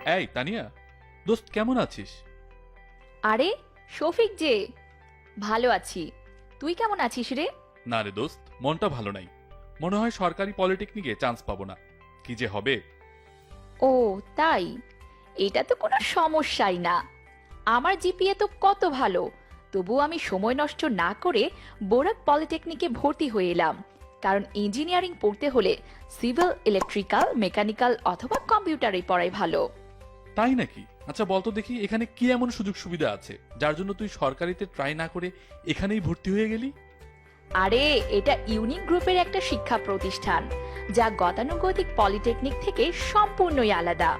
এই তানিয়া, দোস্ত কেমন আছিস? আরে শফিক যে, ভালো আছি। তুই কেমন আছিস রে? না রে দোস্ত, মনটা ভালো নাই। মনে হয় সরকারি পলিটেকনিকে চান্স পাবো না। কি যে হবে। ও তাই? এটা তো কোনো সমস্যাই না। আমার জিপিএ তো কত ভালো, তবু আমি সময় নষ্ট না করে বোরাক পলিটেকনিকে ভর্তি হয়ে এলাম। কারণ ইঞ্জিনিয়ারিং পড়তে হলে সিভিল, ইলেকট্রিক্যাল, মেকানিক্যাল অথবা কম্পিউটারে পড়াই ভালো। তাই নাকি? আচ্ছা বলতো দেখি, এখানে কি এমন সুযোগ সুবিধা আছে যার জন্য তুই সরকারিতে ট্রাই না করে এখানেই ভর্তি হয়ে গেলি? আরে এটা ইউনিক গ্রুপের একটা শিক্ষা প্রতিষ্ঠান, যা গতানুগতিক পলিটেকনিক থেকে সম্পূর্ণই আলাদা।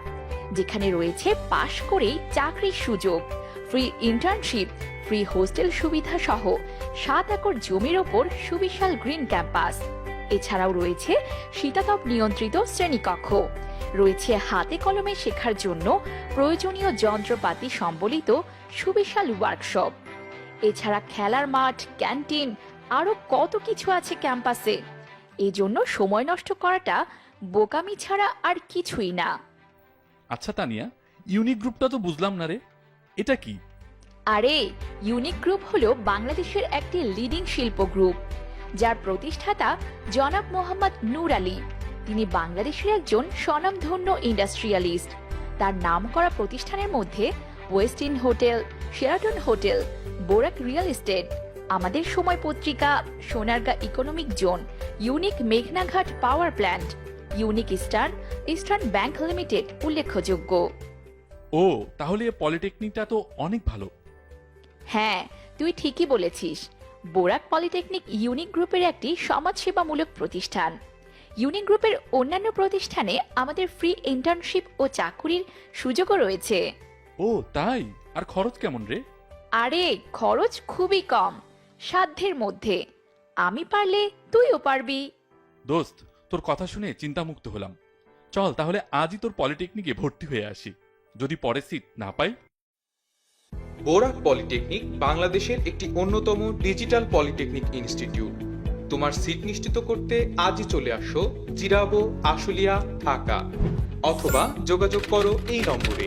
যেখানে রয়েছে পাশ করেই চাকরির সুযোগ, ফ্রি ইন্টার্নশিপ, ফ্রি হোস্টেল সুবিধা সহ 7 একর জমির ওপর সুবিশাল গ্রিন ক্যাম্পাস। এছাড়াও রয়েছে শীতাতপ নিয়ন্ত্রিত শ্রেণীকক্ষ, রয়েছে হাতে কলমে শেখার জন্য প্রয়োজনীয় যন্ত্রপাতি সম্বলিত সুবিশাল ওয়ার্কশপ। এছাড়া খেলার মাঠ, ক্যান্টিন, আরো কত কিছু আছে ক্যাম্পাসে। এজন্য সময় নষ্ট করাটা বোকামি ছাড়া আর কিছুই না। আচ্ছা তানিয়া, ইউনিক গ্রুপটা তো বুঝলাম না রে, এটা কি? আরে ইউনিক গ্রুপ হলো বাংলাদেশের একটি লিডিং শিল্প গ্রুপ, যার প্রতিষ্ঠাতা জনাব মোহাম্মদ নূর আলী। তিনি বাংলাদেশের একজন স্বনামধন্য ইন্ডাস্ট্রিয়ালিস্ট। তার নামকরা প্রতিষ্ঠানের মধ্যে Westin hotel, Sheraton hotel, Borak real estate, Amader Shomoy পত্রিকা, সোনারগাঁ ইকোনমিক জোন, ইউনিক মেঘনাঘাট power plant, unique eastern, eastern bank limited উল্লেখযোগ্য। ও তাহলে এ পলিটেকনিকটা তো অনেক ভালো। হ্যাঁ, তুই ঠিকই বলেছিস। বোরাক পলিটেকনিক ইউনিক গ্রুপের একটি সমাজসেবামূলক প্রতিষ্ঠান। ইউনিক গ্রুপের অন্যান্য প্রতিষ্ঠানে আমাদের ফ্রি ইন্টার্নশিপ ও চাকুরির সুযোগও রয়েছে। ও তাই? আর খরচ কেমন রে? আরে খরচ খুবই কম, সাধ্যের মধ্যে। আমি পারলে তুইও পারবি। দোস্ত, তোর কথা শুনে চিন্তামুক্ত হলাম। চল তাহলে আজই তোর পলিটেকনিকে ভর্তি হয়ে আসি, যদি পরে সিট না পাই। বোরাক পলিটেকনিক বাংলাদেশের একটি অন্যতম ডিজিটাল পলিটেকনিক ইনস্টিটিউট। তোমার সিট নিশ্চিত করতে আজই চলে আসো জিরাবো, আশুলিয়া, ঢাকা, অথবা যোগাযোগ করো এই নম্বরে।